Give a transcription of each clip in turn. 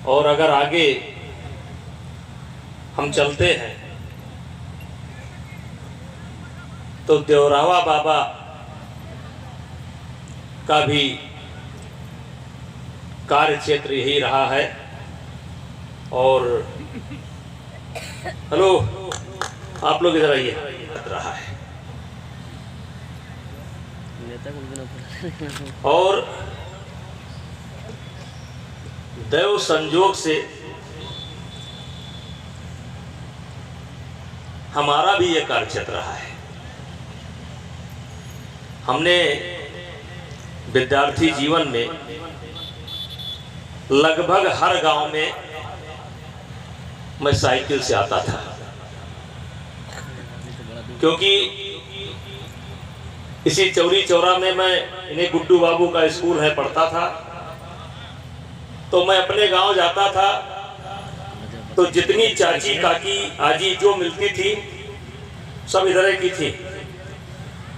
और अगर आगे हम चलते हैं तो देवरावा बाबा का भी कार्य क्षेत्र यही रहा है। और हेलो, आप लोग इधर आइए, रहा है। और दैव संजोग से हमारा भी ये कार्य क्षेत्र रहा है। हमने विद्यार्थी जीवन में लगभग हर गांव में मैं साइकिल से आता था, क्योंकि इसी चौरी चौरा में मैं इन्हें गुड्डू बाबू का स्कूल है पढ़ता था। तो मैं अपने गांव जाता था तो जितनी चाची काकी आजी जो मिलती थी सब इधर की थी,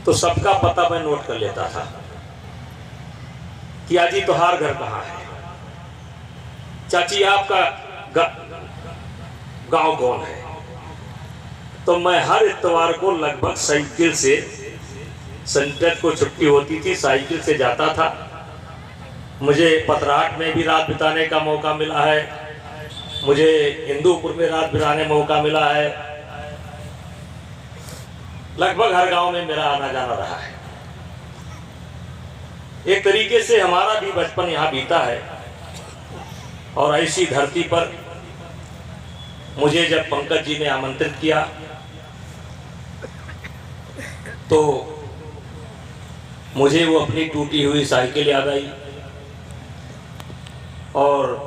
तो सबका पता मैं नोट कर लेता था कि आजी तुम्हारा घर कहाँ है, चाची आपका गांव कौन है। तो मैं हर इतवार को लगभग साइकिल से, संडे को छुट्टी होती थी, साइकिल से जाता था। मुझे पतराट में भी रात बिताने का मौका मिला है, मुझे हिंदूपुर में रात बिताने मौका मिला है। लगभग हर गांव में मेरा आना जाना रहा है। एक तरीके से हमारा भी बचपन यहाँ बीता है। और ऐसी धरती पर मुझे जब पंकज जी ने आमंत्रित किया तो मुझे वो अपनी टूटी हुई साइकिल याद आई, और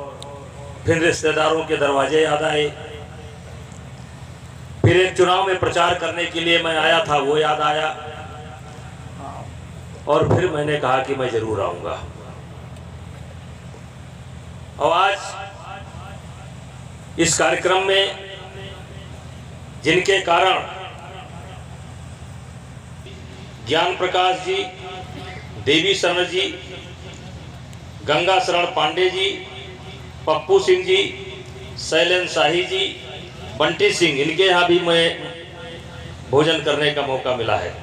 फिर रिश्तेदारों के दरवाजे याद आए, फिर एक चुनाव में प्रचार करने के लिए मैं आया था वो याद आया, और फिर मैंने कहा कि मैं जरूर आऊंगा। और आज इस कार्यक्रम में जिनके कारण ज्ञान प्रकाश जी, देवी शरण जी, गंगा शरण पांडे जी, पप्पू सिंह जी, शैलेंद्र शाही जी, बंटी सिंह, इनके यहाँ भी मैं भोजन करने का मौका मिला है।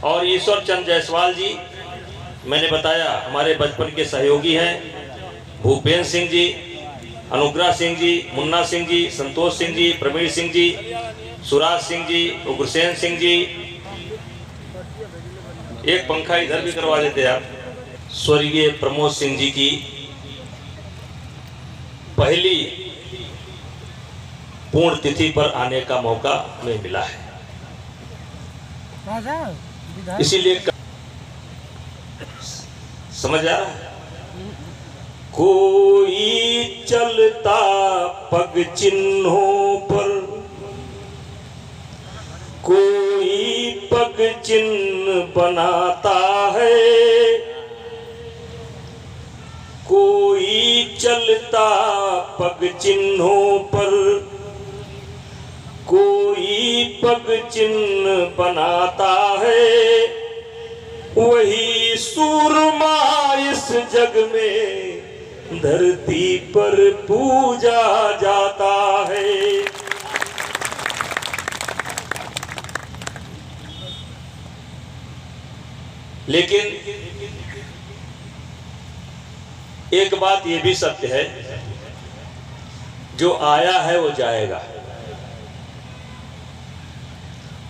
और ईश्वर चंद जायसवाल जी, मैंने बताया हमारे बचपन के सहयोगी हैं। भूपेंद्र सिंह जी, अनुग्रह सिंह जी, मुन्ना सिंह जी, संतोष सिंह जी, प्रवीण सिंह जी, सुराज सिंह जी, उग्रसेन सिंह जी। एक पंखा इधर भी करवा देते आप। स्वर्गीय प्रमोद सिंह जी की पहली पूर्ण तिथि पर आने का मौका हमें मिला है, इसीलिए समझ आ रहा है। कोई चलता पग चिन्हों पर, कोई पग चिन्ह बनाता है, कोई चलता पग चिन्हों पर, कोई पग चिन्ह बनाता है। वही सूरमा इस जग में धरती पर पूजा जाता है। लेकिन एक बात ये भी सत्य है, जो आया है वो जाएगा।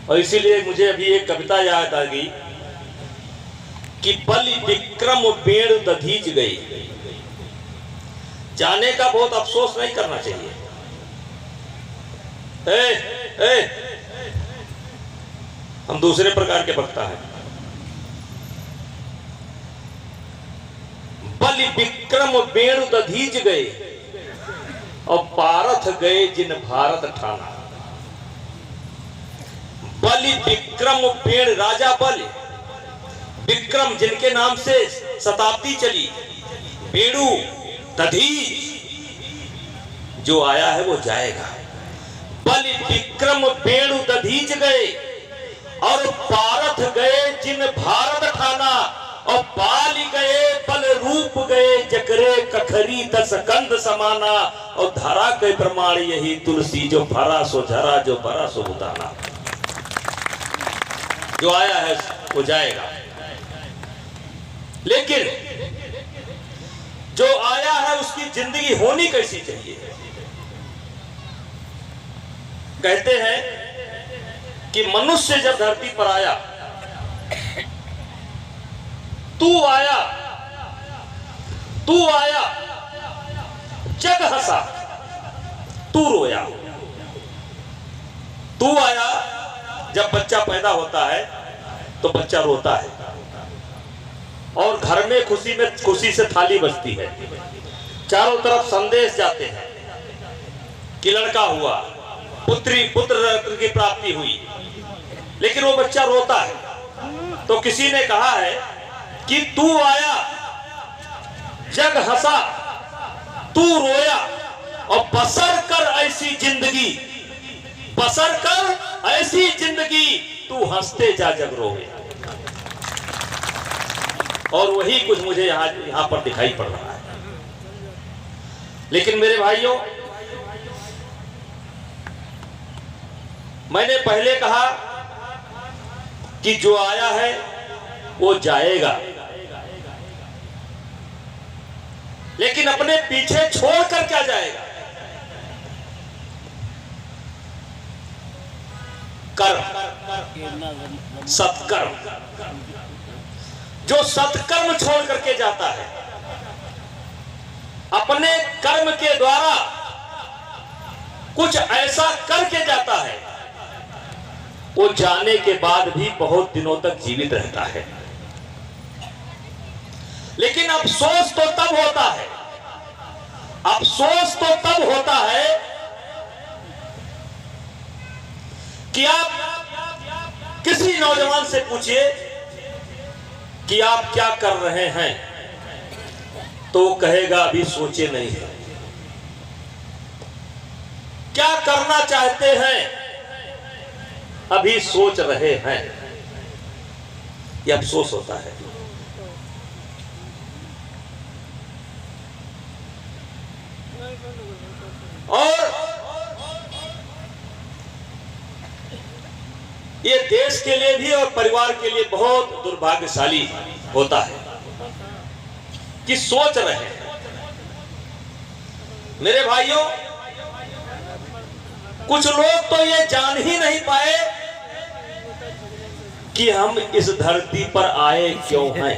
और इसीलिए मुझे अभी एक कविता याद आ गई कि बलि विक्रम बेड़ दधीच गई। जाने का बहुत अफसोस नहीं करना चाहिए। हम दूसरे प्रकार के वक्ता हैं। बलि विक्रम बेड़ दधीच गए और पारथ गए जिन भारत ठाना। बलि विक्रम बेड़, राजा बलि, विक्रम जिनके नाम से शताब्दी चली, बेड़ू दधीच, जो आया है वो जाएगा। बलि विक्रम बेड़ू दधीच गए और पारथ गए जिन भारत ठाना। और बाल गए बल रूप गए जकरे कखरी दस कंद समाना। और धरा के प्रमाण यही तुलसी जो भरा सो झरा जो भरा सो बुताना। जो आया है वो जाएगा, लेकिन जो आया है उसकी जिंदगी होनी कैसी चाहिए। कहते हैं कि मनुष्य जब धरती पर आया, तू आया जग हंसा तू रोया। तू आया, जब बच्चा पैदा होता है तो बच्चा रोता है और घर में खुशी से थाली बजती है, चारों तरफ संदेश जाते हैं कि लड़का हुआ, पुत्र की प्राप्ति हुई, लेकिन वो बच्चा रोता है। तो किसी ने कहा है कि तू आया जग हंसा तू रोया और बसर कर ऐसी जिंदगी, बसर कर ऐसी जिंदगी तू हंसते जा जग रोए। और वही कुछ मुझे यहां पर दिखाई पड़ रहा है। लेकिन मेरे भाइयों, मैंने पहले कहा कि जो आया है वो जाएगा, लेकिन अपने पीछे छोड़कर क्या जाएगा? कर्म, सत्कर्म। जो सत्कर्म छोड़ करके जाता है, अपने कर्म के द्वारा कुछ ऐसा करके जाता है, वो जाने के बाद भी बहुत दिनों तक जीवित रहता है। लेकिन अफसोस तो तब होता है, अफसोस तो तब होता है कि आप किसी नौजवान से पूछिए कि आप क्या कर रहे हैं, तो वो कहेगा अभी सोचे नहीं है। क्या करना चाहते हैं, अभी सोच रहे हैं। यह अफसोस होता है। और ये देश के लिए भी और परिवार के लिए बहुत दुर्भाग्यशाली होता है कि सोच रहे हैं। मेरे भाइयों, कुछ लोग तो ये जान ही नहीं पाए कि हम इस धरती पर आए क्यों हैं।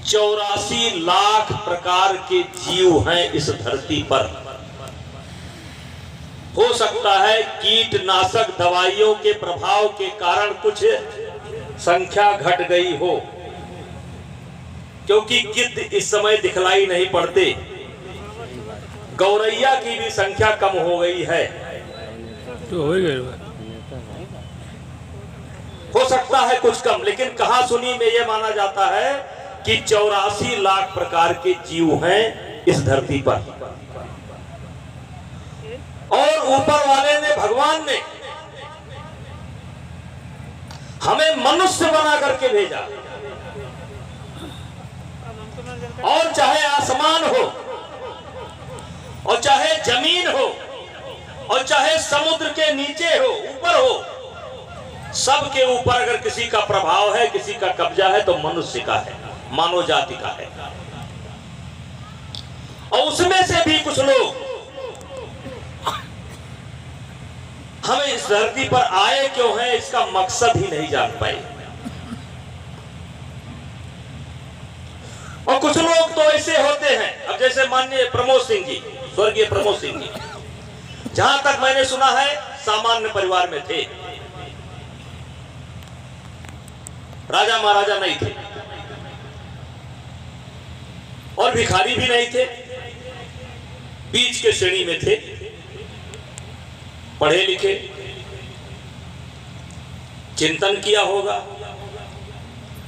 84 लाख प्रकार के जीव हैं इस धरती पर। हो सकता है कीटनाशक दवाइयों के प्रभाव के कारण कुछ संख्या घट गई हो, क्योंकि गिद्ध इस समय दिखलाई नहीं पड़ते। गौरैया की भी संख्या कम हो गई है। तो हो सकता है कुछ कम, लेकिन कहां सुनी में यह माना जाता है कि 84 लाख प्रकार के जीव हैं इस धरती पर। और ऊपर वाले ने, भगवान ने हमें मनुष्य बना करके भेजा। और चाहे आसमान हो और चाहे जमीन हो और चाहे समुद्र के नीचे हो, ऊपर हो, सबके ऊपर अगर किसी का प्रभाव है, किसी का कब्जा है, तो मनुष्य का है, मानव जाति का है। और उसमें से भी कुछ लोग हमें इस धरती पर आए क्यों हैं, इसका मकसद ही नहीं जान पाए। और कुछ लोग तो ऐसे होते हैं, अब जैसे माननीय प्रमोद सिंह जी, स्वर्गीय प्रमोद सिंह जी, जहां तक मैंने सुना है सामान्य परिवार में थे, राजा महाराजा नहीं थे और भिखारी भी नहीं थे, बीच के श्रेणी में थे। पढ़े लिखे, चिंतन किया होगा,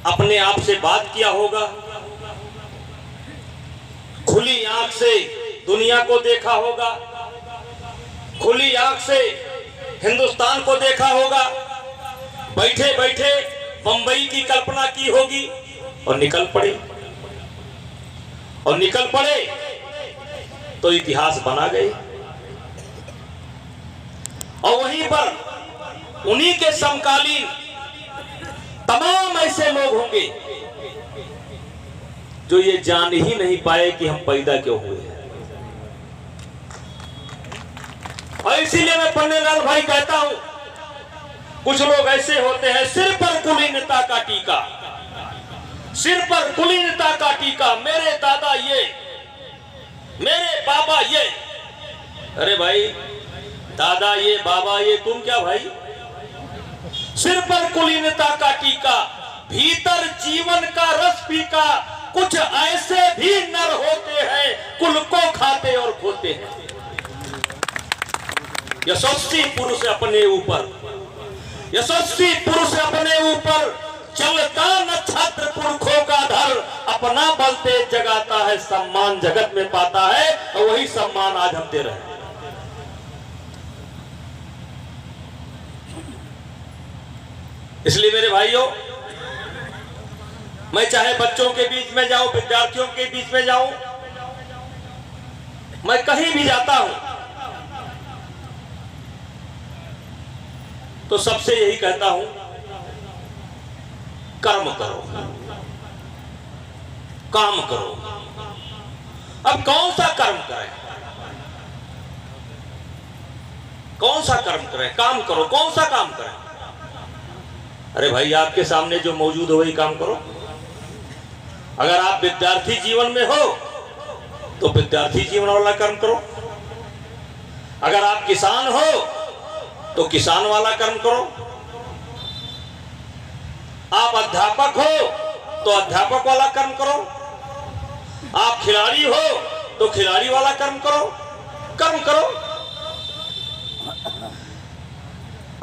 अपने आप से बात किया होगा, खुली आंख से दुनिया को देखा होगा, खुली आंख से हिंदुस्तान को देखा होगा, बैठे बैठे बंबई की कल्पना की होगी और निकल पड़े, और निकल पड़े तो इतिहास बना गए। और वहीं पर उन्हीं के समकालीन तमाम ऐसे लोग होंगे जो ये जान ही नहीं पाए कि हम पैदा क्यों हुए हैं। और इसीलिए मैं पन्नेलाल भाई कहता हूं, कुछ लोग ऐसे होते हैं सिर पर कुलीनता का टीका, सिर पर कुलीनता का टीका, मेरे दादा ये, मेरे बाबा ये। अरे भाई, दादा ये, बाबा ये, तुम क्या भाई? सिर पर कुलीनता का टीका, भीतर जीवन का रस फीका, कुछ ऐसे भी नर होते हैं कुल को खाते और खोते हैं। यशस्वी पुरुष अपने ऊपर, यशस्वी पुरुष अपने ऊपर, चलता नक्षत्र पुरखों का धर, अपना बल तेज जगाता है, सम्मान जगत में पाता है, और वही सम्मान आज हम दे रहे हैं। इसलिए मेरे भाइयों, मैं चाहे बच्चों के बीच में जाऊं, विद्यार्थियों के बीच में जाऊं, मैं कहीं भी जाता हूं तो सबसे यही कहता हूं, कर्म करो, काम करो। अब कौन सा कर्म करें, कौन सा कर्म करें? काम करो। कौन सा काम करें? अरे भाई, आपके सामने जो मौजूद हो वही काम करो। अगर आप विद्यार्थी जीवन में हो तो विद्यार्थी जीवन वाला कर्म करो, अगर आप किसान हो तो किसान वाला कर्म करो, आप अध्यापक हो तो अध्यापक वाला कर्म करो, आप खिलाड़ी हो तो खिलाड़ी वाला कर्म करो, कर्म करो।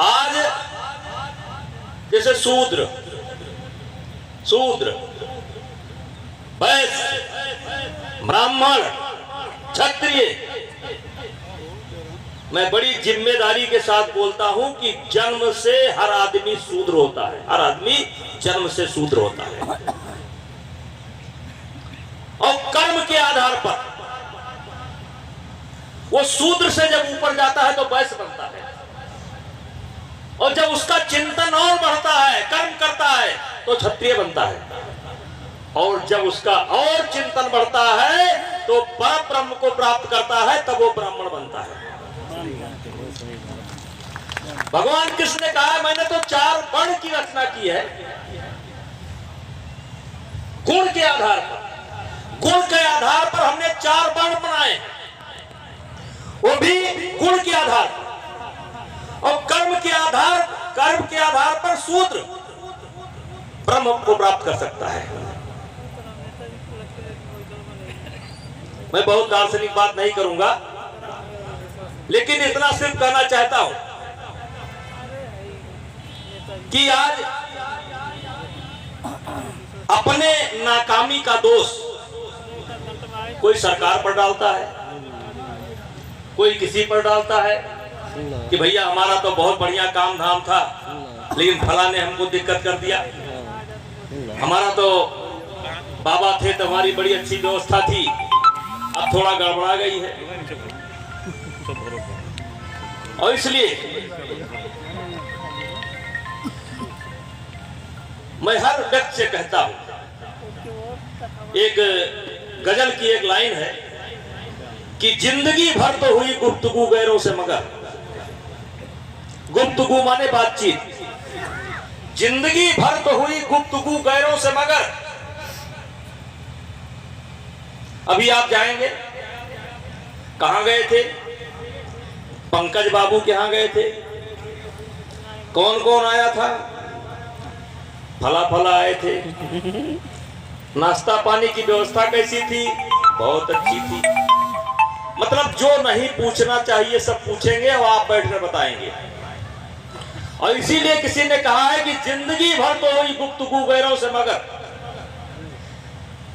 आज जैसे शूद्र, शूद्र, वैश्य, ब्राह्मण, क्षत्रिय, मैं बड़ी जिम्मेदारी के साथ बोलता हूं कि जन्म से हर आदमी शूद्र होता है, हर आदमी जन्म से शूद्र होता है। और कर्म के आधार पर वो शूद्र से जब ऊपर जाता है तो वैश्य बनता है, और जब उसका चिंतन और बढ़ता है, कर्म करता है, तो क्षत्रिय बनता है, और जब उसका और चिंतन बढ़ता है तो पर ब्रह्म को प्राप्त करता है, तब वो ब्राह्मण बनता है। भगवान कृष्ण ने कहा, मैंने तो 4 वर्ण की रचना की है, गुण के आधार पर, गुण के आधार पर हमने 4 वर्ण बनाए, वो भी गुण के आधार पर, और कर्म के आधार पर शूद्र ब्रह्म को प्राप्त कर सकता है। मैं बहुत दार्शनिक बात नहीं करूंगा, लेकिन इतना सिर्फ कहना चाहता हूं कि आज अपने नाकामी का दोष कोई सरकार पर डालता है, कोई किसी पर डालता है कि भैया हमारा तो बहुत बढ़िया काम धाम था, लेकिन फला ने हमको दिक्कत कर दिया, हमारा तो बाबा थे तो हमारी बड़ी अच्छी व्यवस्था थी, अब थोड़ा गड़बड़ा गई है। और इसलिए मैं हर व्यक्ति से कहता हूं, एक गजल की एक लाइन है कि जिंदगी भर तो हुई गुफ्तगू गैरों से मगर, गुफ्तगू माने बातचीत, जिंदगी भर तो हुई गुफ्तगू गैरों से मगर। अभी आप जाएंगे, कहां गए थे? पंकज बाबू के यहां गए थे, कौन कौन आया था? फला फला आए थे। नाश्ता पानी की व्यवस्था कैसी थी? बहुत अच्छी थी। मतलब जो नहीं पूछना चाहिए सब पूछेंगे और आप बैठ कर बताएंगे। और इसीलिए किसी ने कहा है कि जिंदगी भर तो हुई गुफ्तगू गैरों से मगर,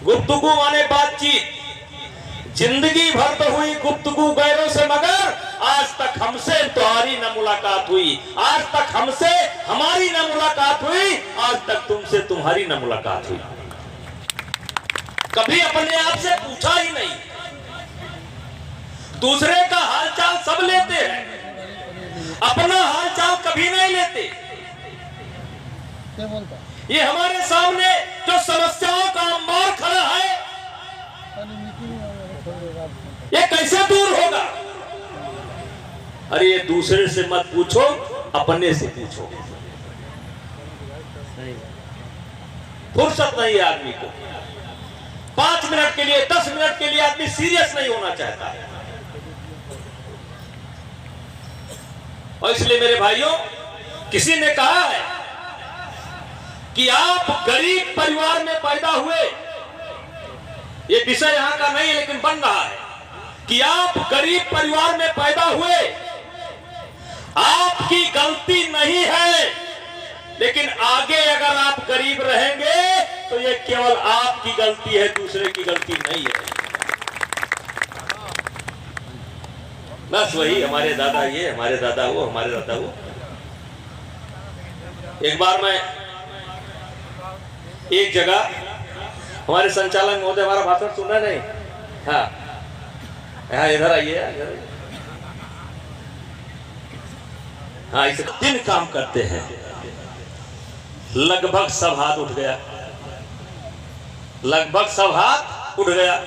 गुफ्तगू माने बातचीत, जिंदगी भर तो हुई गुफ्तगू गैरों से मगर, आज तक हमसे तुम्हारी न मुलाकात हुई, आज तक हमसे हमारी न मुलाकात हुई, आज तक तुमसे तुम्हारी न मुलाकात हुई। कभी अपने आप से पूछा ही नहीं। दूसरे का हालचाल सब लेते हैं, अपना हालचाल कभी नहीं लेते। ये हमारे सामने जो समस्याओं का अंबार खड़ा है, ये कैसे दूर होगा? अरे ये दूसरे से मत पूछो, अपने से पूछो। फुर्सत नहीं है आदमी को। 5 मिनट के लिए, 10 मिनट के लिए आदमी सीरियस नहीं होना चाहता है। और इसलिए मेरे भाइयों, किसी ने कहा है कि आप गरीब परिवार में पैदा हुए, ये विषय यहां का नहीं है लेकिन बन रहा है, कि आप गरीब परिवार में पैदा हुए, आपकी गलती नहीं है, लेकिन आगे अगर आप गरीब रहेंगे तो ये केवल आपकी गलती है, दूसरे की गलती नहीं है। बस वही हमारे दादा ये, हमारे दादा वो, हमारे दादा वो। एक बार मैं एक जगह, हमारे संचालक महोदय हमारा भाषण सुना नहीं, हाँ यहाँ इधर आइए, हाँ इसे 3 काम करते हैं, लगभग सब हाथ उठ गया, लगभग सब हाथ उठ गया।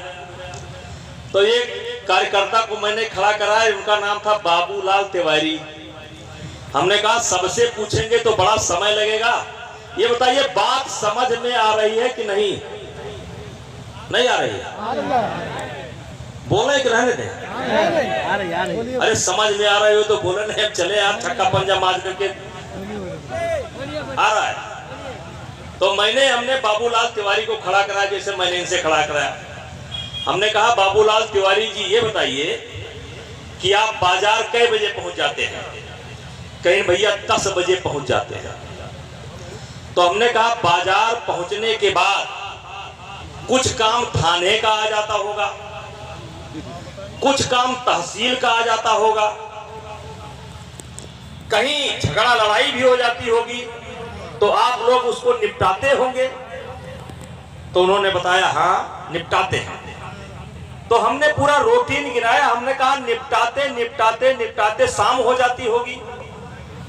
तो एक कार्यकर्ता को मैंने खड़ा कराया, उनका नाम था बाबूलाल तिवारी। हमने कहा सबसे पूछेंगे तो बड़ा समय लगेगा, ये बताइए बात समझ में आ रही है कि नहीं? नहीं आ रही है? बोले कि रहने दें? अरे समझ में आ रही हो तो बोले नहीं, हम चले आप छक्का पंजा मार करके आ रहा है। तो हमने बाबूलाल तिवारी को खड़ा कराया, जैसे मैंने इनसे खड़ा कराया। हमने कहा बाबूलाल तिवारी जी ये बताइए कि आप बाजार कै बजे पहुंच जाते हैं? कहीं भैया 10 बजे पहुंच जाते हैं। तो हमने कहा बाजार पहुंचने के बाद कुछ काम थाने का आ जाता होगा, कुछ काम तहसील का आ जाता होगा, कहीं झगड़ा लड़ाई भी हो जाती होगी, तो आप लोग उसको निपटाते होंगे। तो उन्होंने बताया हाँ निपटाते हैं। तो हमने पूरा रूटीन गिनाया, हमने कहा निपटाते निपटाते निपटाते शाम हो जाती होगी।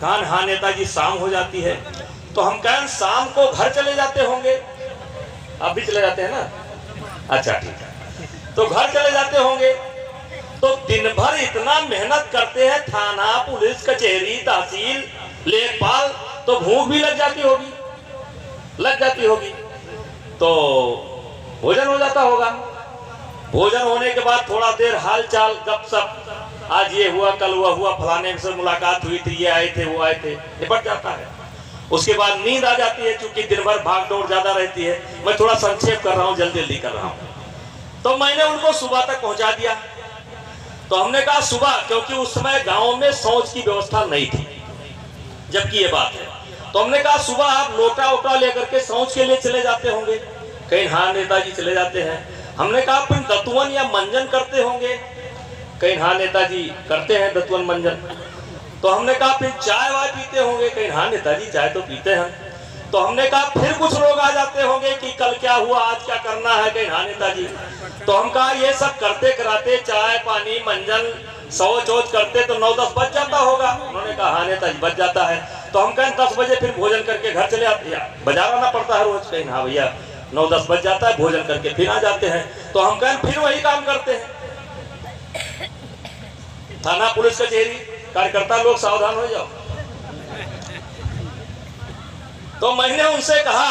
कहा हाँ नेताजी शाम हो जाती है। तो हम कहें शाम को घर चले जाते होंगे, आप भी चले जाते हैं ना? अच्छा ठीक है, तो घर चले जाते होंगे। तो दिन भर इतना मेहनत करते हैं, थाना पुलिस कचहरी तहसील लेखपाल, तो भूख भी लग जाती होगी, लग जाती होगी। तो भोजन हो जाता होगा, भोजन होने के बाद थोड़ा देर हाल चाल गपशप, आज ये हुआ कल हुआ हुआ, फलाने से मुलाकात हुई थी, ये आए थे वो आए थे, निपट जाता है। उसके बाद नींद आ जाती है, क्योंकि दिन भर भाग दौड़ ज्यादा रहती है। मैं थोड़ा संक्षेप कर रहा हूँ, जल्दी जल्दी कर रहा हूँ। तो मैंने उनको सुबह तक पहुंचा दिया। तो हमने कहा सुबह, क्योंकि उस समय गाँव में शौच की व्यवस्था नहीं थी जबकि ये बात है। तो हमने कहा सुबह आप लोटा वोटा लेकर के शौच के लिए चले जाते होंगे? कहीं हाँ नेताजी चले जाते हैं। हमने कहा फिर दतुवन या मंजन करते होंगे? कहीं हाँ नेताजी करते हैं दतुवन मंजन। तो हमने कहा फिर चाय वाय पीते होंगे? कहीं हाँ नेताजी चाय तो पीते हैं। तो हमने कहा फिर कुछ लोग आ जाते होंगे कि कल क्या हुआ, आज क्या करना है? कहीं हाँ नेताजी। तो हम कहा ये सब करते कराते चाय पानी मंजन शौच वोच करते तो 9-10 बज जाता होगा। उन्होंने कहा हाँ नेताजी बज जाता है। तो हम कहें 10 बजे फिर भोजन करके घर चले आते हैं, बाजार आना पड़ता है रोज? कहीं हाँ भैया 9-10 बज जाता है, भोजन करके फिर आ जाते हैं। तो हम कहें फिर वही काम करते हैं। थाना पुलिस कचहरी कार्यकर्ता लोग सावधान हो जाओ। तो मैंने उनसे कहा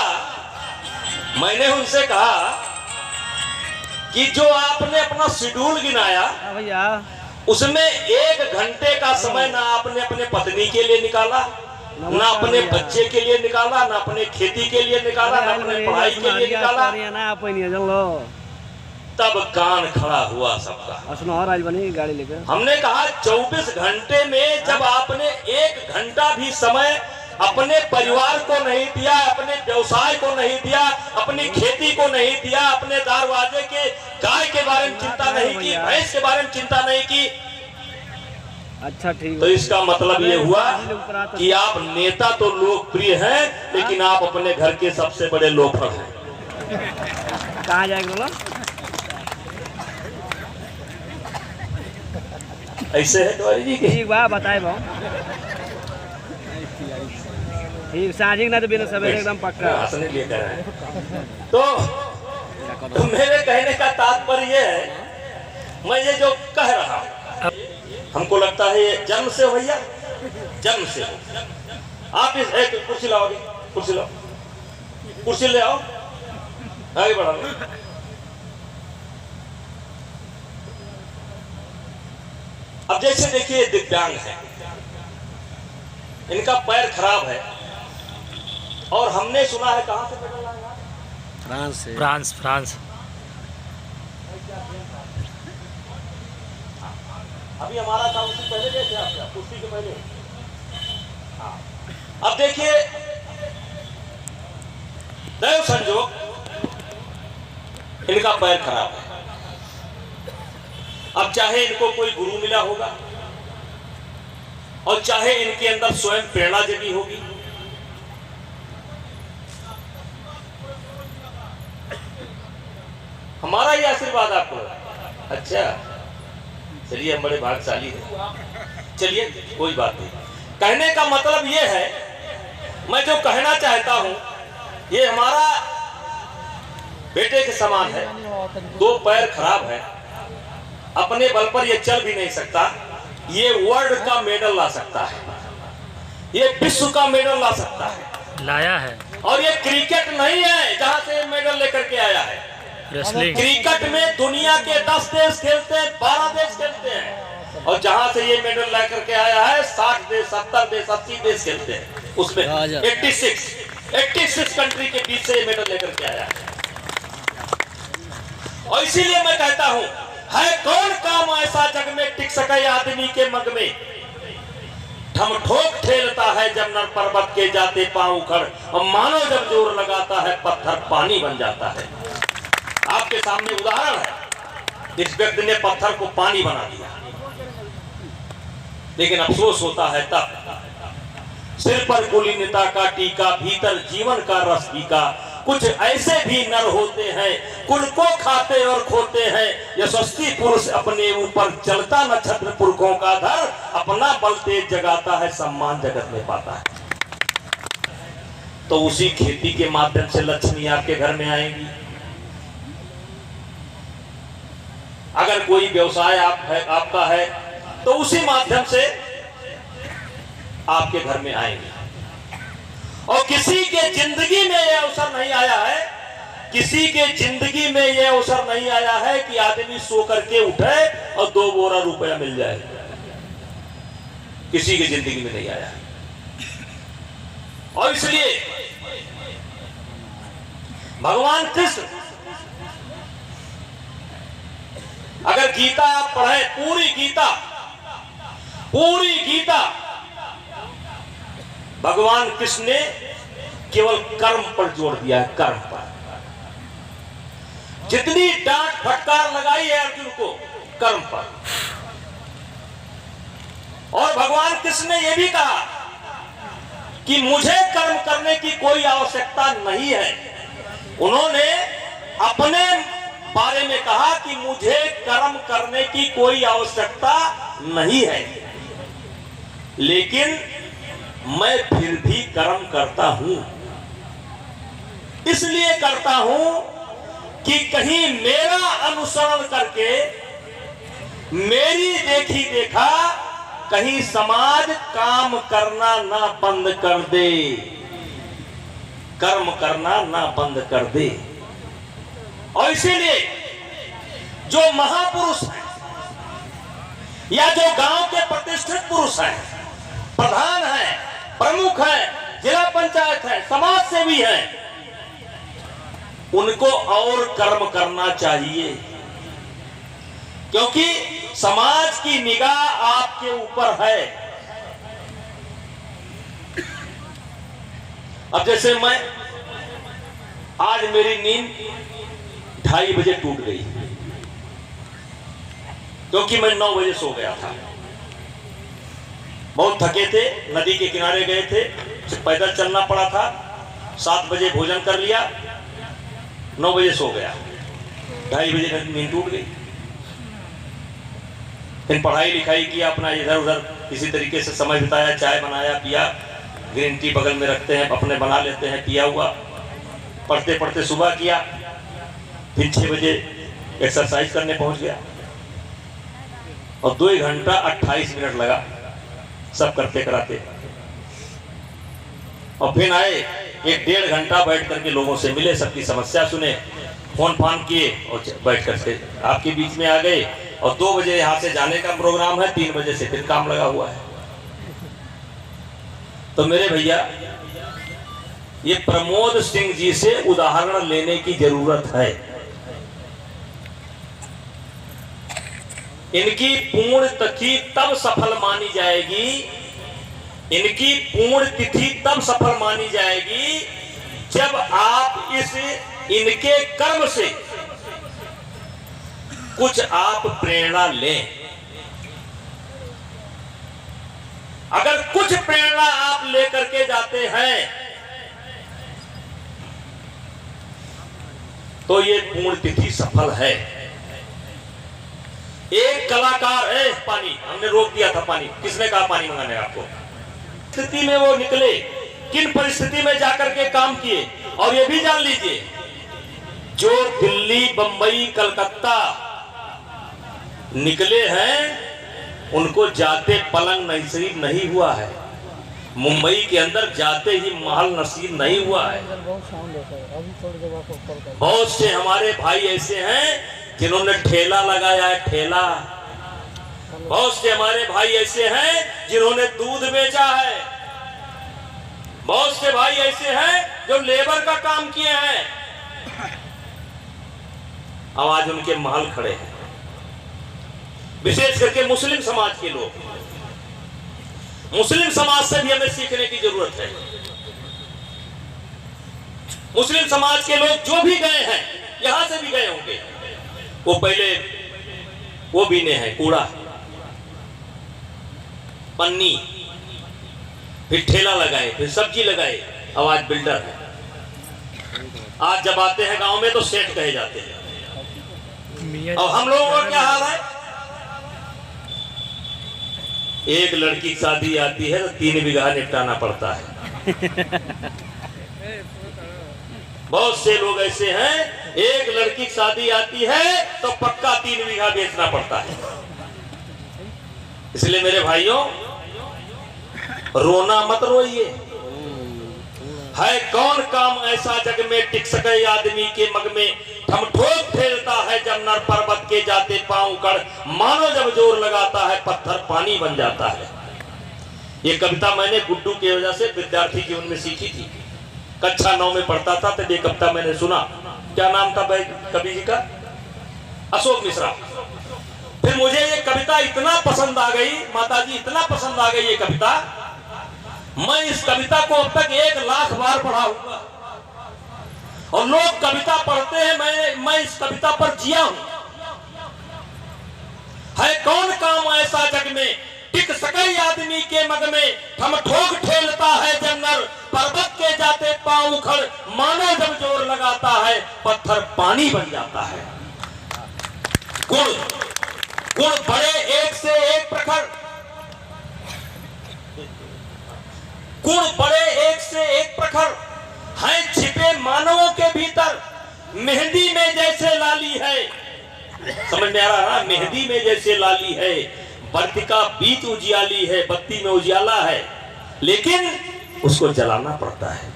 कि जो आपने अपना शेड्यूल गिनाया भैया, उसमें 1 घंटे का समय ना आपने अपने पत्नी के लिए निकाला, ना अपने बच्चे के लिए निकाला, ना अपने खेती के लिए निकाला, ना अपने पढ़ाई के लिए निकाला। तब कान खड़ा हुआ सबका। गाड़ी लेकर हमने कहा 24 घंटे में जब आपने 1 घंटा भी समय अपने परिवार को नहीं दिया, अपने व्यवसाय को नहीं दिया, अपनी खेती को नहीं दिया, अपने दरवाजे के गाय के बारे में चिंता नहीं की, भैंस के बारे में चिंता नहीं की, अच्छा ठीक तो इसका मतलब ये हुआ कि आप नेता तो लोकप्रिय हैं, लेकिन आप अपने घर के सबसे बड़े लोफर हैं। कहाँ जाएगा बोलो? ऐसे है तिवारी जी की। ठीक बा बताए भाव ठीक साजिक ना तो बिना सवेरे एकदम पक्का हंसने लिए कह रहे हैं। तो मेरे कहने का तात्पर्य ये है, मैं ये जो कह रहा हूँ हमको लगता है ये जन्म से हो भैया, जन्म से हो। आप इस एक कुर्सी लाओ, कुर्सी लाओ, कुर्सी ले आओ, आगे बढ़ा। अब जैसे देखिए दिव्यांग है, इनका पैर खराब है और हमने सुना है कहां से मेडल लाया? फ्रांस से। फ्रांस। अभी हमारा था उससे पहले गए थे आप, कुश्ती के पहले। हाँ। अब देखिए दैव संजोग इनका पैर खराब है। अब चाहे इनको कोई गुरु मिला होगा और चाहे इनके अंदर स्वयं प्रेरणा जगी होगी, हमारा ही आशीर्वाद आपको। अच्छा चलिए, हम बड़े भाग्यशाली हैं। चलिए कोई बात नहीं। कहने का मतलब ये है, मैं जो कहना चाहता हूं, ये हमारा बेटे के समान है, दो पैर खराब है, अपने बल पर ये चल भी नहीं सकता। ये वर्ल्ड का मेडल ला सकता है, ये विश्व का मेडल ला सकता है, लाया है। और ये क्रिकेट नहीं है जहां से मेडल लेकर के आया है। रेसलिंग। क्रिकेट में दुनिया के 10 देश खेलते हैं, 12 देश खेलते हैं, और जहां से ये मेडल लेकर के आया है 60 देश, 70 देश, 80 देश खेलते हैं। उसमें 86 कंट्री के बीच से ये मेडल लेकर के आया है। और इसीलिए मैं कहता हूं, है कौन काम ऐसा जग में टिक सके आदमी के मग में, ठम ठोक ठेलता है जब नर पर्वत के जाते पांव उखड़, और मानो जब जोर लगाता है पत्थर पानी बन जाता है। आपके सामने उदाहरण है, इस व्यक्ति ने पत्थर को पानी बना दिया, लेकिन अफसोस होता है तब सिर पर कुलीनता का टीका, भीतर जीवन का रस पीका। कुछ ऐसे भी नर होते हैं, कुल को खाते और खोते हैं, यशस्वी पुरुष अपने ऊपर चलता नक्षत्र पुरखों का धर, अपना बल तेज जगाता है, सम्मान जगत में पाता है। तो उसी खेती के माध्यम से लक्ष्मी आपके घर में आएगी। अगर कोई व्यवसाय आपका है तो उसी माध्यम से आपके घर में आएंगे। और किसी के जिंदगी में यह अवसर नहीं आया है, किसी के जिंदगी में यह अवसर नहीं आया है कि आदमी सो करके उठे और 2 बोरा रुपया मिल जाए। किसी की जिंदगी में नहीं आया। और इसलिए भगवान कृष्ण, अगर गीता आप पढ़े, पूरी गीता भगवान कृष्ण ने केवल कर्म पर जोर दिया है, कर्म पर। जितनी डांट फटकार लगाई है अर्जुन को, कर्म पर। और भगवान कृष्ण ने यह भी कहा कि मुझे कर्म करने की कोई आवश्यकता नहीं है। उन्होंने अपने बारे में कहा कि मुझे कर्म करने की कोई आवश्यकता नहीं है, लेकिन मैं फिर भी कर्म करता हूं। इसलिए करता हूं कि कहीं मेरा अनुसरण करके, मेरी देखी देखा कहीं समाज काम करना ना बंद कर दे, कर्म करना ना बंद कर दे। और इसीलिए जो महापुरुष हैं या जो गांव के प्रतिष्ठित पुरुष हैं, प्रधान हैं, प्रमुख हैं, जिला पंचायत है, समाज सेवी हैं, उनको और कर्म करना चाहिए, क्योंकि समाज की निगाह आपके ऊपर है। अब जैसे मैं आज मेरी नींद 2:30 बजे टूट गई, क्योंकि मैं 9 बजे सो गया था। बहुत थके थे, नदी के किनारे गए थे, पैदल चलना पड़ा था। 7 बजे भोजन कर लिया, 9 बजे सो गया, 2:30 बजे नींद टूट गई। फिर पढ़ाई लिखाई किया, अपना इधर उधर किसी तरीके से समय बिताया, चाय बनाया पिया, ग्रीन टी बगल में रखते हैं, अपने बना लेते हैं पिया हुआ। पढ़ते पढ़ते सुबह किया, फिर 6 बजे एक्सरसाइज करने पहुंच गया और 2 घंटा 28 मिनट लगा सब करते कराते। और फिर आए, 1-1.5 घंटा बैठ करके लोगों से मिले, सबकी समस्या सुने, फोन फान किए और बैठ करके आपके बीच में आ गए। और 2 बजे यहाँ से जाने का प्रोग्राम है, 3 बजे से फिर काम लगा हुआ है। तो मेरे भैया, ये प्रमोद सिंह जी से उदाहरण लेने की जरूरत है। इनकी पूर्ण तिथि तब सफल मानी जाएगी, इनकी पूर्ण तिथि तब सफल मानी जाएगी जब आप इनके कर्म से कुछ आप प्रेरणा लें। अगर कुछ प्रेरणा आप लेकर के जाते हैं तो ये पूर्ण तिथि सफल है। एक कलाकार है, पानी हमने रोक दिया था, पानी किसने कहा पानी मंगाने आपको? स्थिति में वो निकले, किन परिस्थिति में जाकर के काम किए। और ये भी जान लीजिए, जो दिल्ली, बंबई, कलकत्ता निकले हैं, उनको जाते पलंग नसीब नहीं हुआ है। मुंबई के अंदर जाते ही महल नसीब नहीं हुआ है। बहुत से हमारे भाई ऐसे हैं जिन्होंने ठेला लगाया है, ठेला। बहुत से हमारे भाई ऐसे हैं जिन्होंने दूध बेचा है। बहुत से भाई ऐसे हैं जो लेबर का काम किए हैं। अब आज उनके महल खड़े हैं। विशेष करके मुस्लिम समाज के लोग, मुस्लिम समाज से भी हमें सीखने की जरूरत है। मुस्लिम समाज के लोग जो भी गए हैं, यहां से भी गए होंगे, वो पहले वो बीने हैं कूड़ा, पन्नी, फिर ठेला लगाए, फिर सब्जी लगाए, अब आज बिल्डर है। आज जब आते हैं गांव में तो सेठ कहे जाते हैं। और हम लोगों का क्या हाल है? एक लड़की की शादी आती है तो 3 बीघा निपटाना पड़ता है। बहुत से लोग ऐसे हैं, एक लड़की की शादी आती है तो पक्का 3 बीघा बेचना पड़ता है। इसलिए मेरे भाइयों, रोना मत रोइए। है कौन काम ऐसा जग में टिक सके आदमी के मग में, हम ठोक फेरता है जब नर पर्वत के जाते पांव कड़, मानो जब जोर लगाता है पत्थर पानी बन जाता है। ये कविता मैंने गुड्डू की वजह से विद्यार्थी जीवन में सीखी थी। कक्षा 9 में पढ़ता था तब ये कविता मैंने सुना। क्या नाम था भाई कवि जी का? अशोक मिश्रा। फिर मुझे ये कविता इतना पसंद आ गई, माता जी इतना पसंद आ गई ये कविता, मैं इस कविता को अब तक 1 लाख बार पढ़ा हूं। और लोग कविता पढ़ते हैं, मैं इस कविता पर जिया हूं। है कौन काम ऐसा जग में टिक सके आदमी के मग में, हम ठोक ठेलता है जब नर पर्वत के जाते पांव उखड़, मानो जब जोर लगाता है पत्थर पानी बन जाता है। गुण गुण बड़े एक से एक प्रखर, गुण बड़े एक से एक प्रखर हैं छिपे मानवों के भीतर, मेहंदी में जैसे लाली है। समझ में आ रहा है? मेहंदी में जैसे लाली है, बत्ती का बीच उजियाली है, बत्ती में उजियाला है लेकिन उसको जलाना पड़ता है।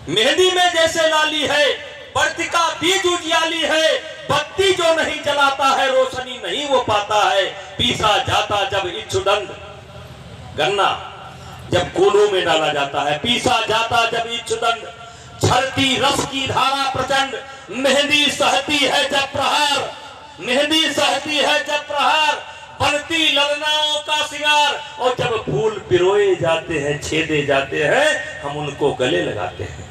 मेहंदी में जैसे लाली है, बत्ती का बीज उजियाली है, बत्ती जो नहीं जलाता है रोशनी नहीं वो पाता है। पीसा जाता जब इच्छुदंड, गन्ना जब कोलों में डाला जाता है, पीसा जाता जब इच्छुदंड, झरती रस की धारा प्रचंड, मेहंदी सहती है जब प्रहार, मेहंदी सहती है जब प्रहार, बनती ललनाओं का सिंगार। और जब फूल पिरोए जाते हैं, छेदे जाते हैं, हम उनको गले लगाते हैं।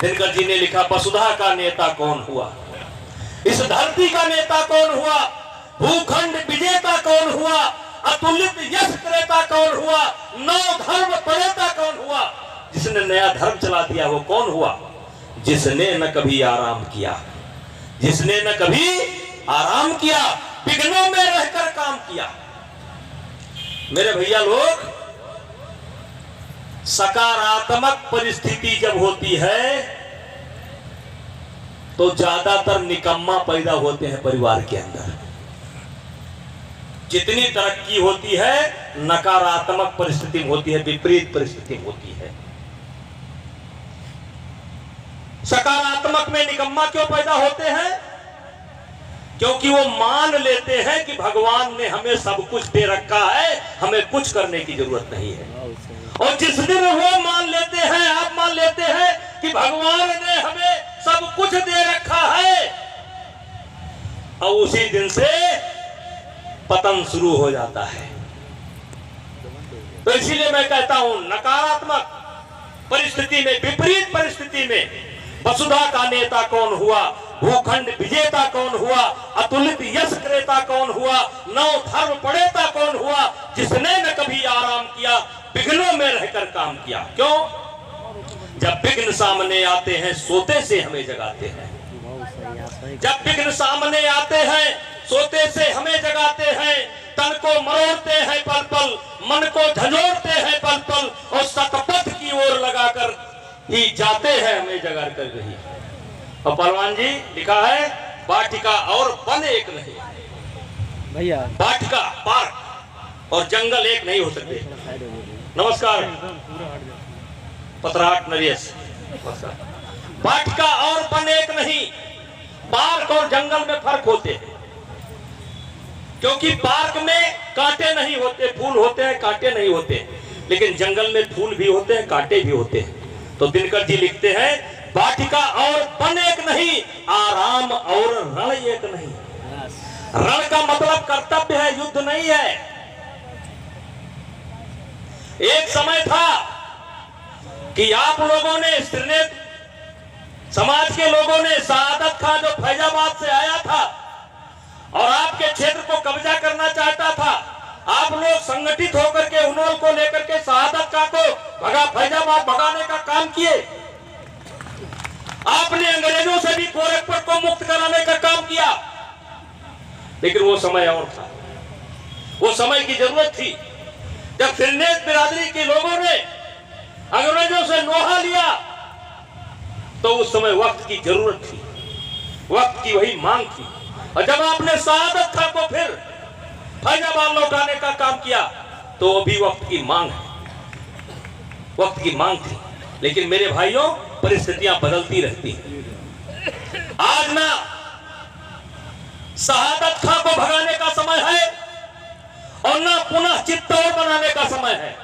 दिनकर जी ने लिखा, वसुधा का नेता कौन हुआ, इस धरती का नेता कौन हुआ, भूखंड विजेता कौन हुआ, अतुलित यश क्रेता कौन हुआ, नौ धर्म प्रणेता कौन हुआ, जिसने नया धर्म चला दिया वो कौन हुआ, जिसने न कभी आराम किया, जिसने न कभी आराम किया, विघ्नों में रहकर काम किया। मेरे भैया लोग, सकारात्मक परिस्थिति जब होती है तो ज्यादातर निकम्मा पैदा होते हैं परिवार के अंदर। जितनी तरक्की होती है नकारात्मक परिस्थिति में होती है, विपरीत परिस्थिति में होती है। सकारात्मक में निकम्मा क्यों पैदा होते हैं? क्योंकि वो मान लेते हैं कि भगवान ने हमें सब कुछ दे रखा है, हमें कुछ करने की जरूरत नहीं है। और जिस दिन वो मान लेते हैं, आप मान लेते हैं कि भगवान ने हमें सब कुछ दे रखा है, और उसी दिन से पतन शुरू हो जाता है। तो इसीलिए मैं कहता हूं, नकारात्मक परिस्थिति में, विपरीत परिस्थिति में वसुधा का नेता कौन हुआ, भूखंड विजेता कौन हुआ, अतुलित यश क्रेता कौन हुआ, नौ धर्म प्रणेता कौन हुआ, जिसने न कभी आराम किया, विघ्नों में रहकर काम किया। क्यों? जब विघ्न सामने आते हैं सोते से हमें जगाते हैं, जब विघ्न सामने आते हैं सोते से हमें जगाते हैं, तन को मरोड़ते हैं पल पल, मन को झंझोड़ते हैं पल पल, और सतपथ की ओर लगाकर ही जाते हैं हमें जगा कर रही। और पहलवान जी लिखा है, वाटिका और वन एक नहीं भैया, वाटिका पार्क और जंगल एक नहीं हो सकते। नमस्कार पतराट नरेश। वाटिका और वन एक नहीं, पार्क और जंगल में फर्क होते हैं। क्योंकि पार्क में कांटे नहीं होते, फूल होते हैं, कांटे नहीं होते, लेकिन जंगल में फूल भी होते हैं, कांटे भी होते हैं। तो दिनकर जी लिखते हैं, वाटिका और वन एक नहीं, आराम और रण एक नहीं। रण का मतलब कर्तव्य है, युद्ध नहीं है। एक समय था कि आप लोगों ने, स्त्रीनेत समाज के लोगों ने, शहादत खान जो फैजाबाद से आया था और आपके क्षेत्र को कब्जा करना चाहता था, आप लोग संगठित होकर के हुनर को लेकर के शहादत खान को फैजाबाद भगाने का काम किए। आपने अंग्रेजों से भी गोरखपुर को मुक्त कराने का काम किया। लेकिन वो समय और था, वो समय की जरूरत थी जब स्त्रीनेत बिरादरी के लोगों ने अंग्रेजों से लोहा लिया, तो उस समय वक्त की जरूरत थी, वक्त की वही मांग थी। और जब आपने शहादत खान को फिर फैजाबाद लौटाने का काम किया, तो वो भी वक्त की मांग है, वक्त की मांग थी। लेकिन मेरे भाइयों, परिस्थितियां बदलती रहती हैं। आज ना शहादत खां को भगाने का समय है और ना पुनः चित्तौड़ बनाने का समय है।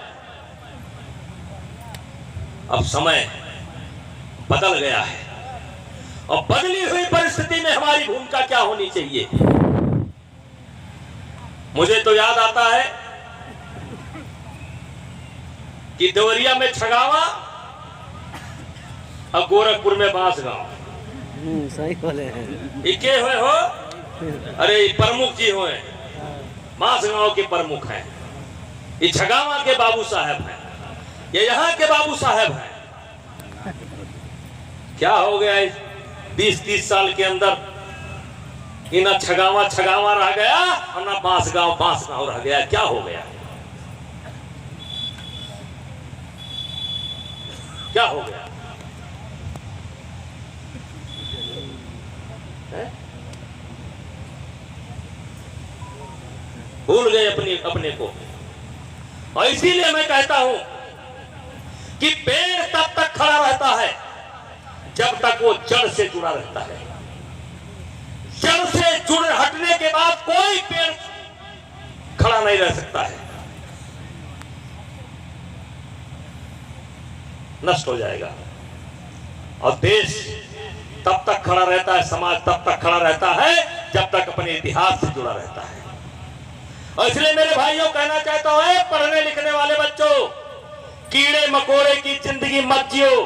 अब समय बदल गया है, और बदली हुई परिस्थिति में हमारी भूमिका क्या होनी चाहिए? मुझे तो याद आता है कि देवरिया में छगावा और गोरखपुर में बांसगांव। सही बोले हैं। इके हुए हो, अरे प्रमुख जी हुए, बांसगांव के प्रमुख हैं, ये छगावा के बाबू साहब हैं, ये यहाँ के बाबू साहब हैं। क्या हो गया इस 20-30 साल के अंदर? कि ना छगावा छगावा रह गया और ना बांसगांव बांसगांव रह गया। क्या हो गया? क्या हो गया? भूल गए अपने को। और इसीलिए मैं कहता हूं कि पेड़ तब तक खड़ा रहता है जब तक वो जड़ से जुड़ा रहता है। जड़ से जुड़ हटने के बाद कोई पेड़ खड़ा नहीं रह सकता है, नष्ट हो जाएगा। और देश तब तक खड़ा रहता है, समाज तब तक खड़ा रहता है जब तक अपने इतिहास से जुड़ा रहता है। और इसलिए मेरे भाइयों कहना चाहता हूं, पढ़ने लिखने वाले बच्चों, कीड़े मकोड़े की जिंदगी मत जियो,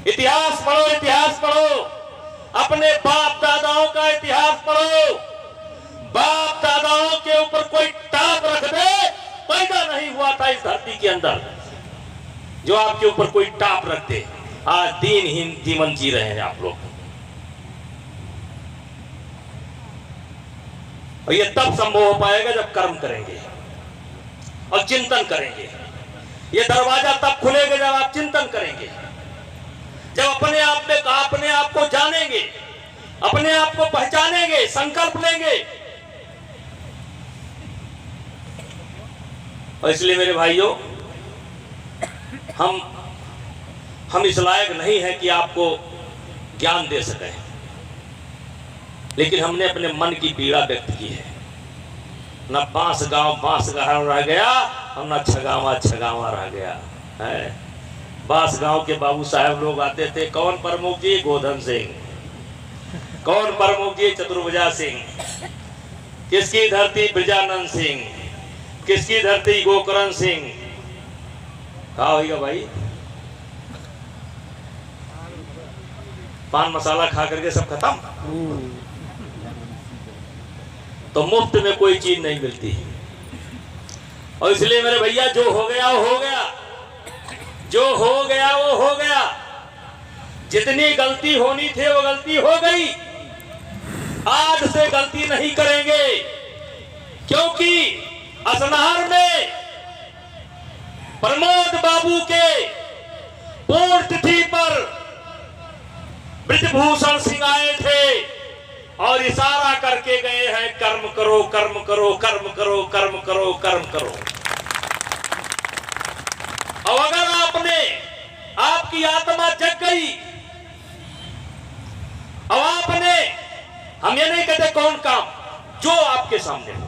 इतिहास पढ़ो, इतिहास पढ़ो, अपने बाप दादाओं का इतिहास पढ़ो। बाप दादाओं के ऊपर कोई टाप रख दे, पैदा नहीं हुआ था इस धरती के अंदर जो आपके ऊपर कोई टाप रख दे। आज दीनहीन जीवन जी रहे हैं आप लोग। और ये तब संभव हो पाएगा जब कर्म करेंगे और चिंतन करेंगे। ये दरवाजा तब खुलेगा जब आप चिंतन करेंगे, जब अपने आप को जानेंगे, अपने आप को पहचानेंगे, संकल्प लेंगे। और इसलिए मेरे भाइयों, हम इस लायक नहीं है कि आपको ज्ञान दे सकें, लेकिन हमने अपने मन की पीड़ा व्यक्त की है। न बांस गांव रह गया और न छगावा रह गया है। बांस गांव के बाबू साहब लोग आते थे। कौन प्रमुख जी? गोधन सिंह। कौन प्रमुख जी? चतुर्भुजा सिंह। किसकी धरती? ब्रजानंद सिंह। किसकी धरती? गोकर्ण सिंह। कहा होगा भाई? पान मसाला खा करके सब खत्म। तो मुफ्त में कोई चीज नहीं मिलती। और इसलिए मेरे भैया, जो हो गया वो हो गया, जो हो गया वो हो गया। जितनी गलती होनी थी वो गलती हो गई। आज से गलती नहीं करेंगे, क्योंकि असनार में प्रमोद बाबू के पूर्ण तिथि पर ब्रजभूषण सिंह आए थे और इशारा करके गए हैं, कर्म करो, कर्म करो, कर्म करो, कर्म करो, कर्म करो। और अगर आपकी आत्मा जग गई, अब आपने, हम ये नहीं कहते कौन काम, जो आपके सामने हो।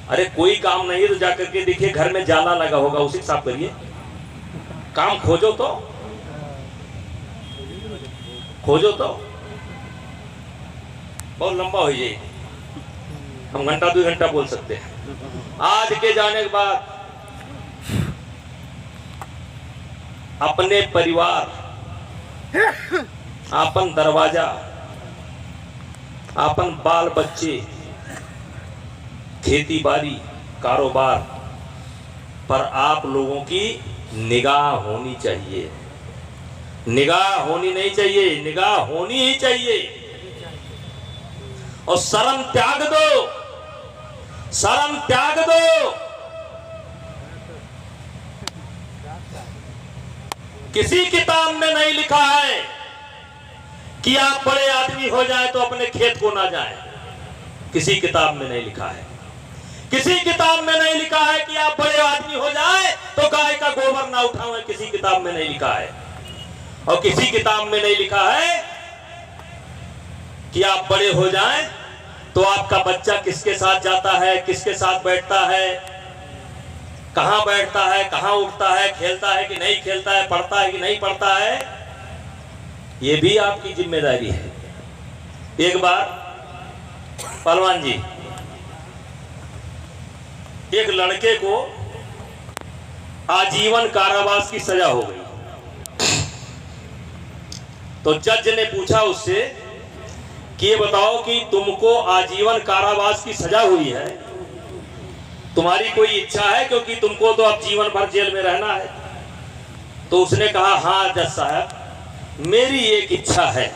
अरे कोई काम नहीं तो जाकर के देखिए, घर में जाला लगा होगा, उसी साफ करिए। काम खोजो तो बहुत लंबा हो जाए, हम घंटा 2 घंटा बोल सकते हैं। आज के जाने के बाद अपने परिवार, अपन दरवाजा, अपन बाल बच्चे, खेती बाड़ी, कारोबार पर आप लोगों की निगाह होनी चाहिए। निगाह होनी नहीं चाहिए, निगाह होनी ही चाहिए। और शर्म त्याग दो, शर्म त्याग दो। किसी किताब में नहीं लिखा है कि आप बड़े आदमी हो जाए तो अपने खेत को ना जाए। किसी किताब में नहीं लिखा है। किसी किताब में नहीं लिखा है कि आप बड़े आदमी हो जाए तो गाय का गोबर ना उठाओ। किसी किताब में नहीं लिखा है। और किसी किताब में नहीं लिखा है कि आप बड़े हो जाएं तो आपका बच्चा किसके साथ जाता है, किसके साथ बैठता है, कहां बैठता है, कहां उठता है, खेलता है कि नहीं खेलता है, पढ़ता है कि नहीं पढ़ता है। यह भी आपकी जिम्मेदारी है। एक बार पहलवान जी, एक लड़के को आजीवन कारावास की सजा हो गई। तो जज ने पूछा उससे कि ये बताओ कि तुमको आजीवन कारावास की सजा हुई है, तुम्हारी कोई इच्छा है? क्योंकि तुमको तो अब जीवन भर जेल में रहना है। तो उसने कहा, हाँ जज साहब, मेरी एक इच्छा है।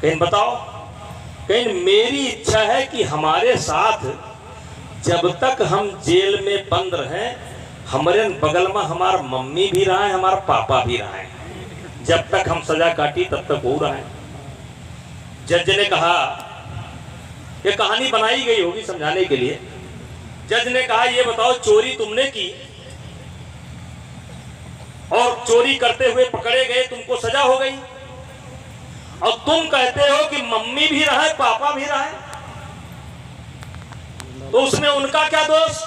कहीं बताओ? कहीं मेरी इच्छा है कि हमारे साथ जब तक हम जेल में बंद रहें, हमारे बगल में हमारा मम्मी भी रहे, हमारा पापा भी रहे। जब तक हम सजा काटी तब तक वो रहे। जज ने कहा, यह कहानी बनाई गई होगी समझाने के लिए। जज ने कहा, ये बताओ, चोरी तुमने की और चोरी करते हुए पकड़े गए, तुमको सजा हो गई, और तुम कहते हो कि मम्मी भी रहे, पापा भी रहे, तो उसमें उनका क्या दोष?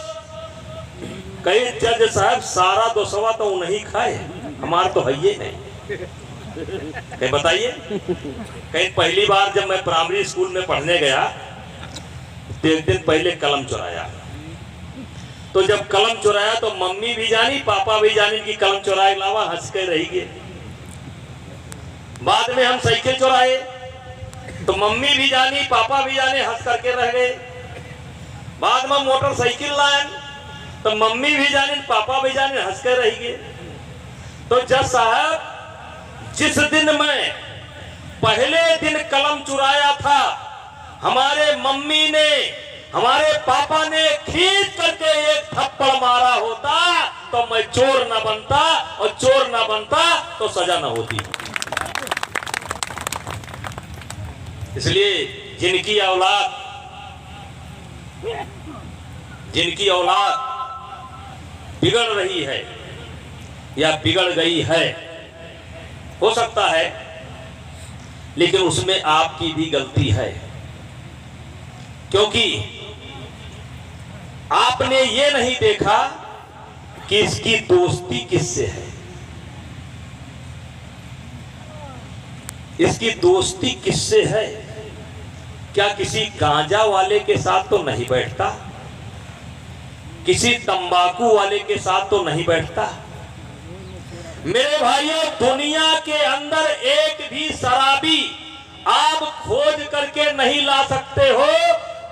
कहीं जज साहब, सारा दोषवा तो उन्हीं खाए, हमारा तो है ही नहीं। कहीं बताइए। कहीं पहली बार जब मैं प्राइमरी स्कूल में पढ़ने गया तो एक दिन पहले कलम चुराया। तो जब कलम चुराया तो मम्मी भी जानी, पापा भी जानी कि कलम चुराए अलावा, हंस के रही गए। बाद में हम साइकिल चुराए, तो मम्मी भी जानी पापा भी जाने, हंस करके रह गए। बाद में मोटरसाइकिल लाए तो मम्मी भी जाने पापा भी जाने, हंस कर रह गए। तो जज साहब, जिस दिन मैं पहले दिन कलम चुराया था, हमारे मम्मी ने हमारे पापा ने खींच करके एक थप्पड़ मारा होता तो मैं चोर ना बनता, और चोर ना बनता तो सजा ना होती। इसलिए जिनकी औलाद बिगड़ रही है या बिगड़ गई है, हो सकता है, लेकिन उसमें आपकी भी गलती है, क्योंकि आपने ये नहीं देखा कि इसकी दोस्ती किससे है। इसकी दोस्ती किससे है? क्या किसी गांजा वाले के साथ तो नहीं बैठता, किसी तंबाकू वाले के साथ तो नहीं बैठता। मेरे भाइयों, दुनिया के अंदर एक भी शराबी आप खोज करके नहीं ला सकते हो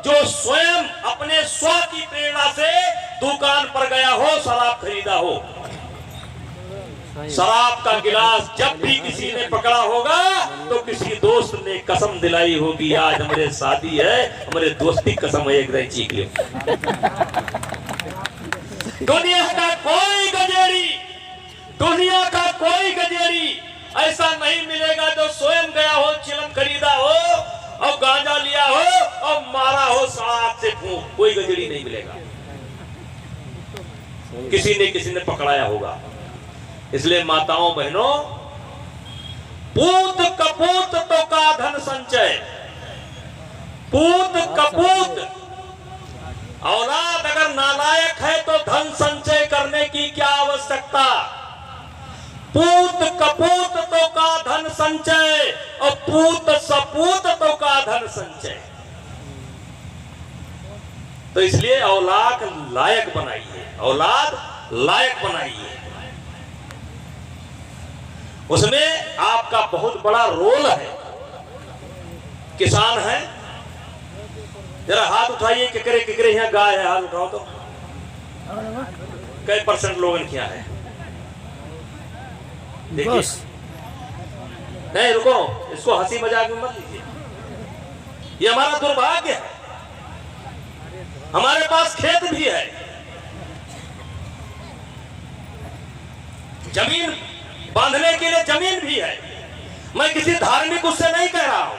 जो स्वयं अपने स्व की प्रेरणा से दुकान पर गया हो, शराब खरीदा हो। शराब का गिलास जब भी किसी ने पकड़ा होगा तो किसी दोस्त ने कसम दिलाई होगी, आज हमारे शादी है, हमारे दोस्ती कसम है, एक दिन चीख लो। दुनिया का कोई गजेड़ी ऐसा नहीं मिलेगा जो स्वयं गया हो, चिलम खरीदा हो और गांजा लिया हो और मारा हो शराब से फूंक, कोई गजेड़ी नहीं मिलेगा। किसी ने पकड़ाया होगा। इसलिए माताओं बहनों, पूत कपूत तो का धन संचय, पूत कपूत औलाद अगर नालायक है तो धन संचय करने की क्या आवश्यकता। पूत कपूत तो का धन संचय और पूत सपूत तो का धन संचय। तो इसलिए औलाद लायक बनाइए, औलाद लायक बनाइए। उसमें आपका बहुत बड़ा रोल है। किसान है, जरा हाथ उठाइए, किकरे किकरे यहाँ गाय है, हाथ उठाओ तो कई % लोगों क्या है। देखिए, नहीं रुको, इसको हंसी मजाक में मत लीजिए, ये हमारा दुर्भाग्य है। हमारे पास खेत भी है, जमीन बांधने के लिए जमीन भी है। मैं किसी धार्मिक उससे नहीं कह रहा हूं,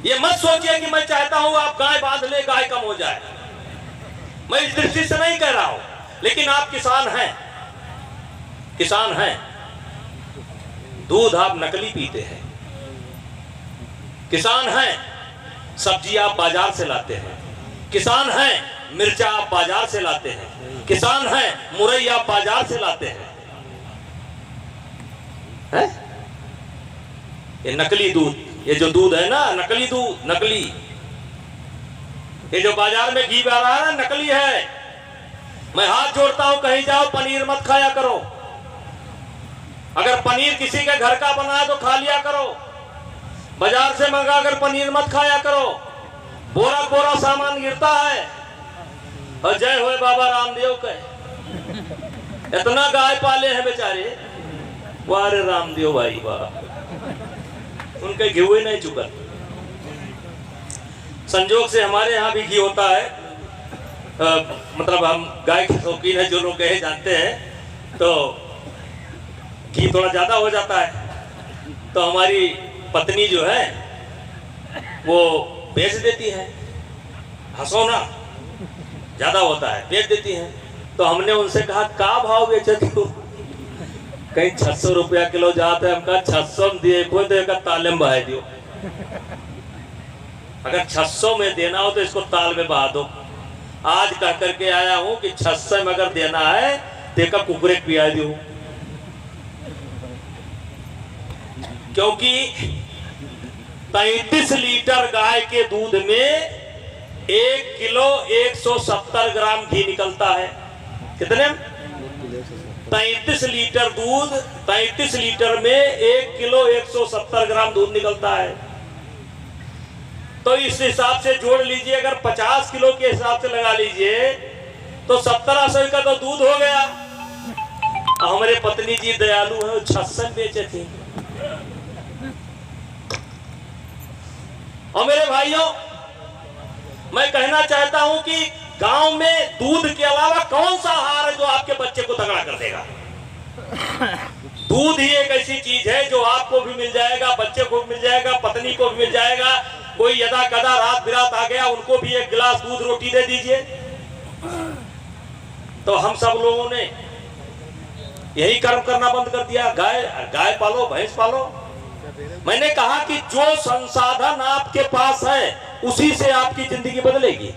ये मत सोचिए कि मैं चाहता हूं आप गाय बांध ले, गाय कम हो जाए, मैं इस दृष्टि से नहीं कह रहा हूं। लेकिन आप किसान हैं, किसान हैं, दूध आप नकली पीते हैं। किसान हैं, सब्जी आप बाजार से लाते हैं। किसान हैं, मिर्चा आप बाजार से लाते हैं। किसान हैं, मुरई आप बाजार से लाते हैं। है? ये नकली दूध, ये जो दूध है ना, नकली दूध, नकली, ये जो बाजार में घी आ रहा है ना, नकली है। मैं हाथ जोड़ता हूं, कहीं जाओ पनीर मत खाया करो। अगर पनीर किसी के घर का बना है तो खा लिया करो, बाजार से मंगा कर पनीर मत खाया करो। बोरा बोरा सामान गिरता है। और जय होए बाबा रामदेव के, इतना गाय पाले हैं बेचारे, वाह रे रामदेव भाई वाह, उनके घी हुए नहीं चुका। संजोग से हमारे यहाँ भी घी होता है, मतलब हम गाय के शौकीन है, जो लोग कहे जानते हैं, तो घी थोड़ा ज्यादा हो जाता है। तो हमारी पत्नी जो है वो बेच देती है, हंसो ना, ज्यादा होता है बेच देती है। तो हमने उनसे कहा का भाव बेचती हो? कहीं 600 रुपया किलो जाता है। हम कहा 600 में दिए को तो ताले में बहा दियो, अगर 600 में देना हो तो इसको ताल में बहा दो। आज कह करके आया हूं कि 600 में अगर देना है देखा कुकरे पिया दो, क्योंकि 33 लीटर गाय के दूध में 1 किलो 170 ग्राम घी निकलता है। कितने? 33 लीटर दूध, 33 लीटर में 1 किलो 170 ग्राम दूध निकलता है। तो इस हिसाब से जोड़ लीजिए, अगर 50 किलो के हिसाब से लगा लीजिए तो 1700 का तो दूध हो गया। हमारे पत्नी जी दयालु है, वो 66 बेचे थे। और मेरे भाइयों, मैं कहना चाहता हूं कि गांव में दूध के अलावा कौन सा आहार है जो आपके बच्चे को तगड़ा कर देगा? दूध ही एक ऐसी चीज है जो आपको भी मिल जाएगा, बच्चे को भी मिल जाएगा, पत्नी को भी मिल जाएगा। कोई यदा कदा रात बिरात आ गया, उनको भी एक गिलास दूध रोटी दे दीजिए। तो हम सब लोगों ने यही कर्म करना बंद कर दिया। गाय पालो, भैंस पालो। मैंने कहा कि जो संसाधन आपके पास है उसी से आपकी जिंदगी बदलेगी।